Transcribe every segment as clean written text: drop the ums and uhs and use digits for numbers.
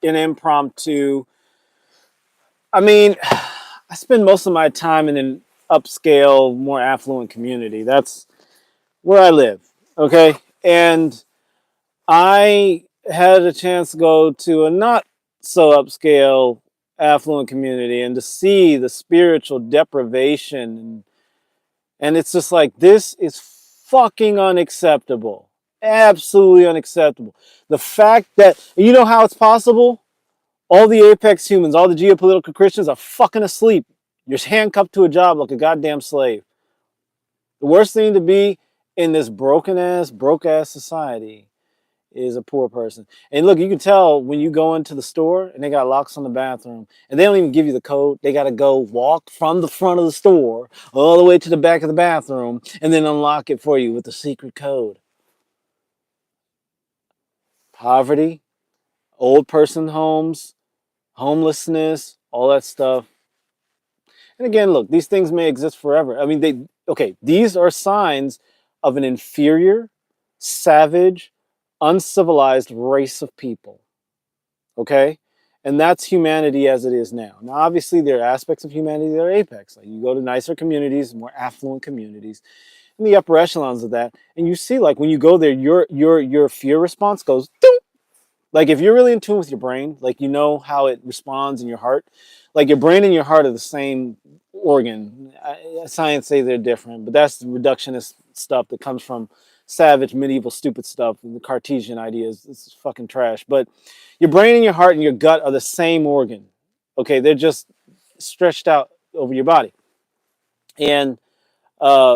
an impromptu. I mean, I spend most of my time in an upscale, more affluent community. That's where I live. Okay. And I had a chance to go to a not so upscale, affluent community and to see the spiritual deprivation. And it's just like, this is fucking unacceptable. Absolutely unacceptable. The fact that, you know how it's possible? All the apex humans, all the geopolitical Christians are fucking asleep. You're handcuffed to a job like a goddamn slave. The worst thing to be in this broke ass society is a poor person. And look, you can tell when you go into the store and they got locks on the bathroom and they don't even give you the code. They got to go walk from the front of the store all the way to the back of the bathroom and then unlock it for you with the secret code. Poverty, old person homes, homelessness, all that stuff. And again, look, these things may exist forever. I mean, these are signs of an inferior, savage, uncivilized race of people. Okay? And that's humanity as it is now. Now, obviously, there are aspects of humanity that are apex. Like you go to nicer communities, more affluent communities, in the upper echelons of that, and you see, like when you go there, your fear response goes, ding! Like if you're really in tune with your brain, like you know how it responds in your heart, like your brain and your heart are the same organ. Science say they're different, but that's the reductionist stuff that comes from savage, medieval, stupid stuff. And the Cartesian ideas, it's fucking trash. But your brain and your heart and your gut are the same organ. Okay, they're just stretched out over your body. And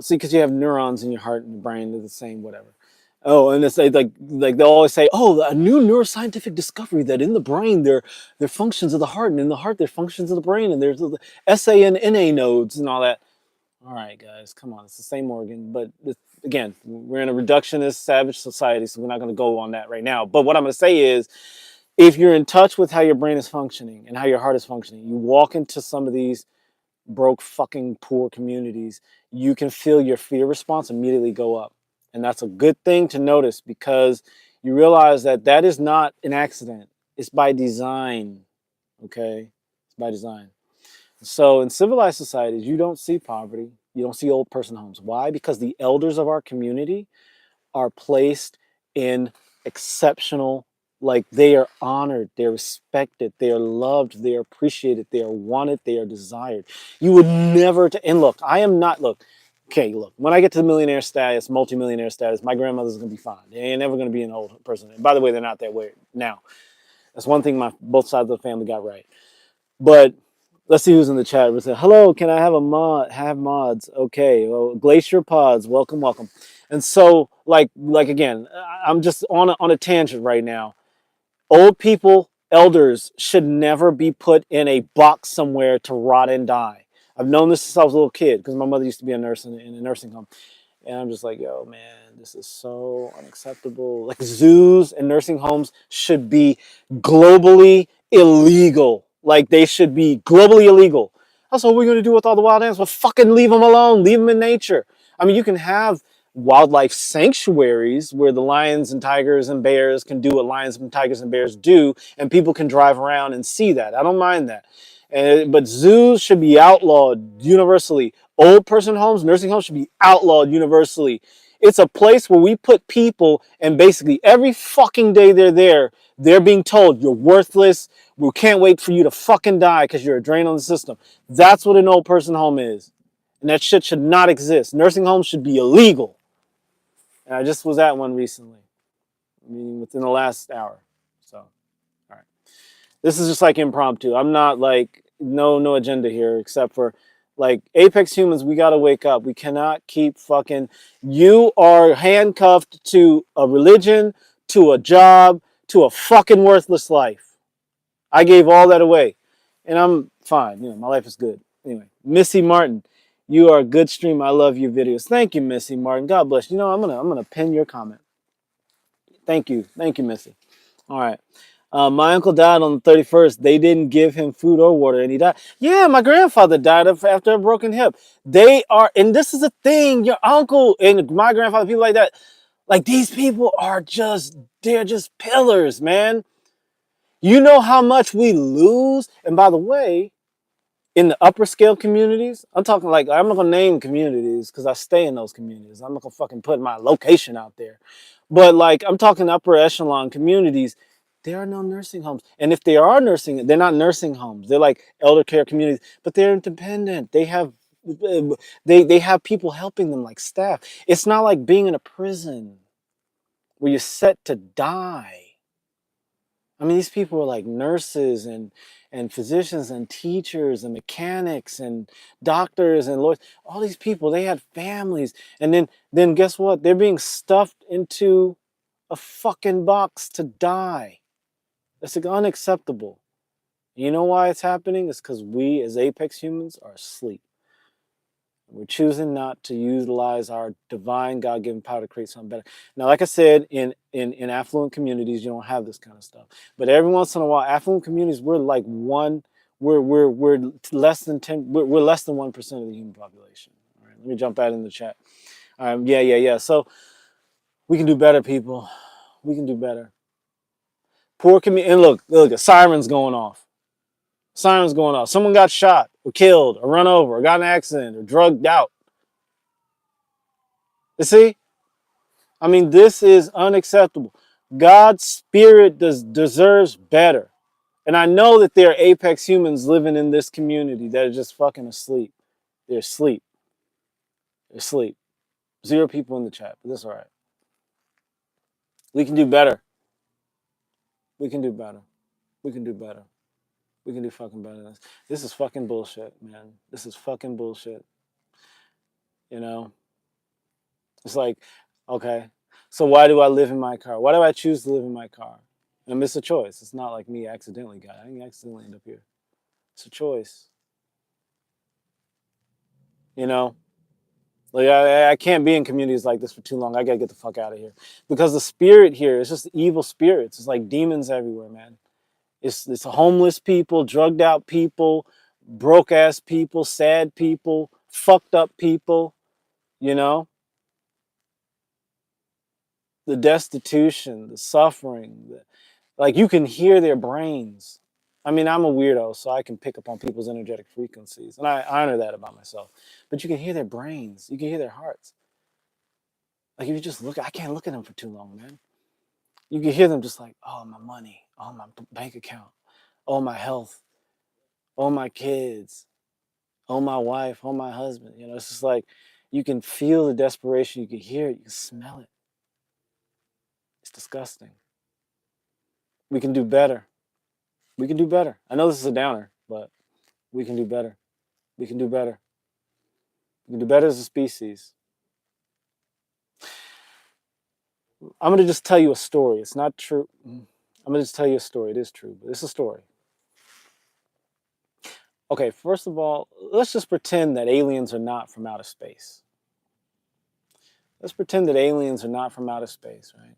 see, because you have neurons in your heart and your brain, they're the same, whatever. Oh, and it's like they'll always say, oh, a new neuroscientific discovery that in the brain there are functions of the heart, and in the heart there are functions of the brain, and there's the SA and NA nodes and all that. All right, guys, come on, it's the same organ, but again, we're in a reductionist, savage society, so we're not going to go on that right now. But what I'm going to say is, if you're in touch with how your brain is functioning and how your heart is functioning, you walk into some of these broke, fucking poor communities, you can feel your fear response immediately go up. And that's a good thing to notice because you realize that that is not an accident. It's by design. Okay? It's by design. So in civilized societies, you don't see poverty. You don't see old person homes. Why? Because the elders of our community are placed in exceptional, like they are honored, they're respected, they are loved, they are appreciated, they are wanted, they are desired. You would never, and look, I am not, look, okay, look, when I get to the millionaire status, multimillionaire status, my grandmother's gonna be fine. They ain't never gonna be an old person. And by the way, they're not that way now. That's one thing both sides of the family got right. But let's see who's in the chat. We say, hello, can I have a mod? Have mods? Okay. Well, Glacier Pods, welcome, welcome. And so, like again, I'm just on a tangent right now. Old people, elders, should never be put in a box somewhere to rot and die. I've known this since I was a little kid because my mother used to be a nurse in a nursing home. And I'm just like, yo, man, this is so unacceptable. Like zoos and nursing homes should be globally illegal. Like they should be globally illegal. That's what we're going to do with all the wild animals. Well, fucking leave them alone. Leave them in nature. I mean, you can have wildlife sanctuaries where the lions and tigers and bears can do what lions and tigers and bears do, and people can drive around and see that. I don't mind that. But zoos should be outlawed universally. Old person homes, nursing homes should be outlawed universally. It's a place where we put people, and basically every fucking day they're there, they're being told you're worthless. We can't wait for you to fucking die because you're a drain on the system. That's what an old person home is. And that shit should not exist. Nursing homes should be illegal. And I just was at one recently. I mean, within the last hour. So, all right. This is just like impromptu. I'm not like, no agenda here except for like apex humans, we got to wake up. We cannot keep fucking, you are handcuffed to a religion, to a job, to a fucking worthless life. I gave all that away and I'm fine. You know, my life is good. Anyway, Missy Martin, you are a good stream. I love your videos. Thank you, Missy Martin. God bless. You know, I'm gonna pin your comment. Thank you, Missy. All right. My uncle died on the 31st. They didn't give him food or water, and he died. Yeah, my grandfather died after a broken hip. They are, and this is a thing. Your uncle and my grandfather, people like that, like these people are just, they're just pillars, man. You know how much we lose? And by the way, in the upper scale communities, I'm talking like, I'm not gonna name communities because I stay in those communities. I'm not gonna fucking put my location out there. But like, I'm talking upper echelon communities. There are no nursing homes. And if they are nursing, they're not nursing homes. They're like elder care communities, but they're independent. They have people helping them like staff. It's not like being in a prison where you're set to die. I mean, these people were like nurses and physicians and teachers and mechanics and doctors and lawyers. All these people, they had families, and then guess what? They're being stuffed into a fucking box to die. That's like unacceptable. You know why it's happening? It's because we, as apex humans, are asleep. We're choosing not to utilize our divine God-given power to create something better. Now, like I said, in affluent communities, you don't have this kind of stuff. But every once in a while, affluent communities, we're like one, we're less than 10, we're less than 1% of the human population. All right, let me jump that in the chat. Yeah. So we can do better, people. We can do better. Poor community, and look, a siren's going off. Sirens going off. Someone got shot or killed or run over or got in an accident or drugged out. You see? I mean, this is unacceptable. God's spirit deserves better. And I know that there are apex humans living in this community that are just fucking asleep. They're asleep. They're asleep. Zero people in the chat, but that's all right. We can do better. We can do better. We can do better. We can do fucking better than this. This is fucking bullshit, man. This is fucking bullshit. You know? It's like, okay, so why do I live in my car? Why do I choose to live in my car? And it's a choice. It's not like me accidentally got it. I didn't accidentally end up here. It's a choice. You know? Like I can't be in communities like this for too long. I gotta get the fuck out of here. Because the spirit here is just evil spirits. It's like demons everywhere, man. It's homeless people, drugged out people, broke ass people, sad people, fucked up people, you know? The destitution, the suffering, like you can hear their brains. I mean, I'm a weirdo, so I can pick up on people's energetic frequencies, and I honor that about myself. But you can hear their brains, you can hear their hearts. Like if you just look, I can't look at them for too long, man. You can hear them just like, oh, my money, oh, my bank account, oh, my health, oh, my kids, oh, my wife, oh, my husband. You know, it's just like you can feel the desperation, you can hear it, you can smell it. It's disgusting. We can do better. We can do better. I know this is a downer, but we can do better. We can do better. We can do better as a species. I'm going to just tell you a story. It's not true. I'm going to just tell you a story. It is true, but it's a story. Okay, first of all, let's just pretend that aliens are not from outer space. Let's pretend that aliens are not from outer space, right?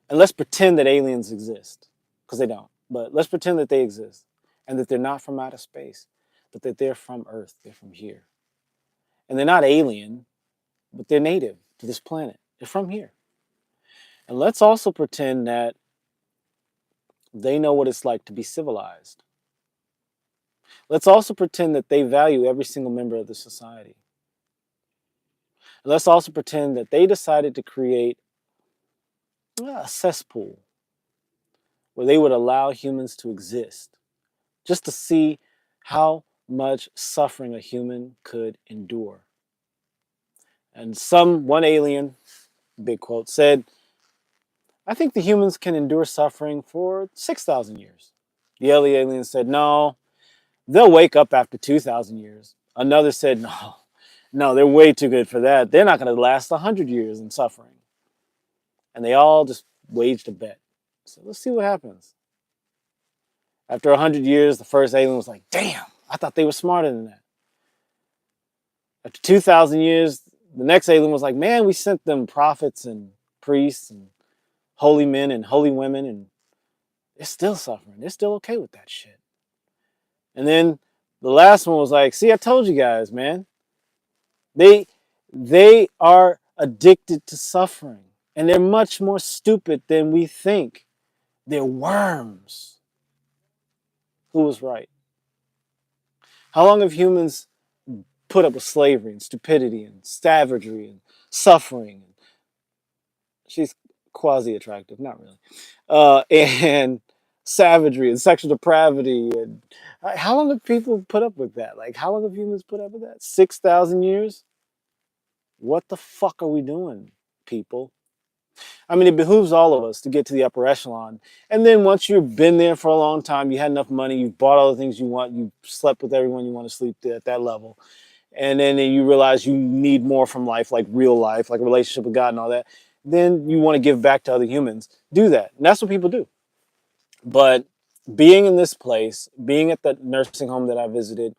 And let's pretend that aliens exist, because they don't. But let's pretend that they exist and that they're not from outer space, but that they're from Earth. They're from here. And they're not alien, but they're native to this planet. They're from here. And let's also pretend that they know what it's like to be civilized. Let's also pretend that they value every single member of the society. And let's also pretend that they decided to create a cesspool where they would allow humans to exist just to see how much suffering a human could endure. And one alien, big quote, said, I think the humans can endure suffering for 6,000 years. The other alien said, no, they'll wake up after 2,000 years. Another said, no, they're way too good for that. They're not going to last 100 years in suffering. And they all just waged a bet. So let's see what happens. After 100 years, the first alien was like, damn, I thought they were smarter than that. After 2,000 years, the next alien was like, man, we sent them prophets and priests and holy men and holy women, and they're still suffering. They're still okay with that shit. And then the last one was like, see, I told you guys, man. They are addicted to suffering, and they're much more stupid than we think. They're worms. Who was right? How long have humans put up with slavery and stupidity and savagery and suffering? She's quasi attractive, not really. And savagery and sexual depravity. And how long have people put up with that? Like, how long have humans put up with that? 6,000 years? What the fuck are we doing, people? I mean, it behooves all of us to get to the upper echelon. And then once you've been there for a long time, you had enough money, you've bought all the things you want, you slept with everyone you want to sleep at that level. And then you realize you need more from life, like real life, like a relationship with God and all that. Then you want to give back to other humans. Do that. And that's what people do. But being in this place, being at the nursing home that I visited,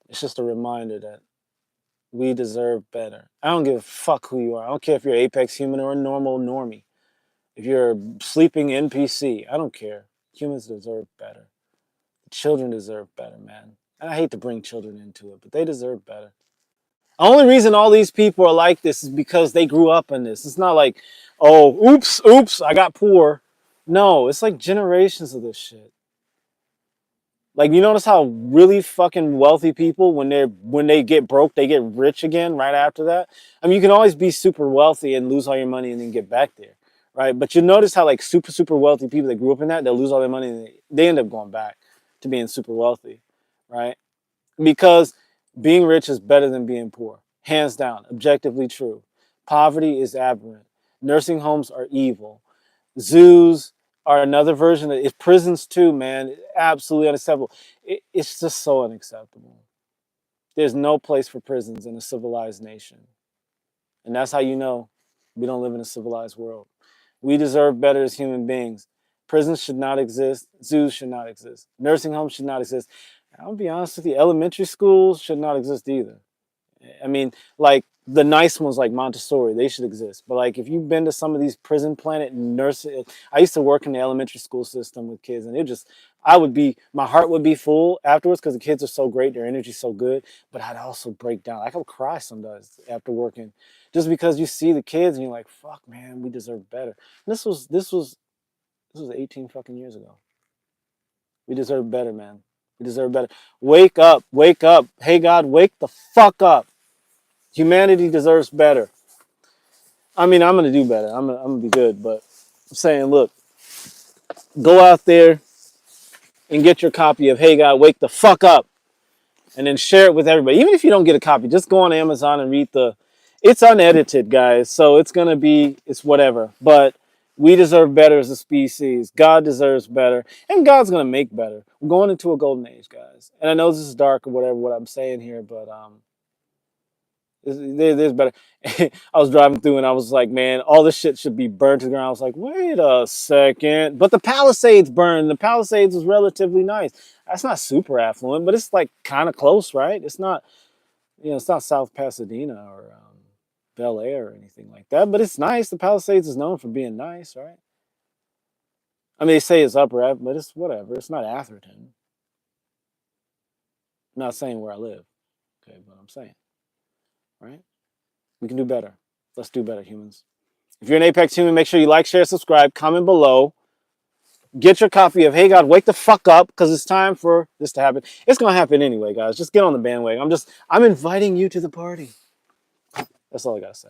it's just a reminder that we deserve better. I don't give a fuck who you are. I don't care if you're apex human or a normal normie. If you're a sleeping NPC, I don't care. Humans deserve better. Children deserve better, man. And I hate to bring children into it, but they deserve better. The only reason all these people are like this is because they grew up in this. It's not like, oh, oops, I got poor. No, it's like generations of this shit. Like, you notice how really fucking wealthy people, when they get broke, they get rich again right after that. I mean, you can always be super wealthy and lose all your money and then get back there, right? But you notice how like super wealthy people that grew up in that, they'll lose all their money and they end up going back to being super wealthy, right? Because being rich is better than being poor, hands down, objectively true. Poverty is aberrant. Nursing homes are evil. Zoos are another version of it. Prisons too, man. Absolutely unacceptable. It's just so unacceptable. There's no place for prisons in a civilized nation. And that's how you know we don't live in a civilized world. We deserve better as human beings. Prisons should not exist. Zoos should not exist. Nursing homes should not exist. I'll be honest with you, elementary schools should not exist either. I mean, like the nice ones like Montessori, they should exist. But like if you've been to some of these prison planet nurses, I used to work in the elementary school system with kids, and my heart would be full afterwards because the kids are so great, their energy's so good. But I'd also break down. I could cry sometimes after working, just because you see the kids and you're like, fuck, man, we deserve better. And this was 18 fucking years ago. We deserve better, man. We deserve better. Wake up, wake up. Hey God, wake the fuck up. Humanity deserves better. I mean, I'm gonna do better. I'm gonna be good, but I'm saying, look, go out there and get your copy of Hey God, Wake the Fuck Up, and then share it with everybody. Even if you don't get a copy, just go on Amazon and read it's unedited, guys, so it's whatever. But we deserve better as a species. God deserves better, and God's gonna make better. We're going into a golden age, guys. And I know this is dark or whatever what I'm saying here, but there's better. I was driving through and I was like, man, all this shit should be burned to the ground. I was like, wait a second. But the Palisades burned. The Palisades was relatively nice. That's not super affluent, but it's like kind of close, right? It's not, it's not South Pasadena or Bel Air or anything like that, but it's nice. The Palisades is known for being nice, right? I mean, they say it's upper, but it's whatever. It's not Atherton. I'm not saying where I live, okay, but I'm saying, right? We can do better. Let's do better, humans. If you're an Apex human, make sure you like, share, subscribe, comment below. Get your copy of Hey God, Wake the Fuck Up, because it's time for this to happen. It's going to happen anyway, guys. Just get on the bandwagon. I'm inviting you to the party. That's all I got to say.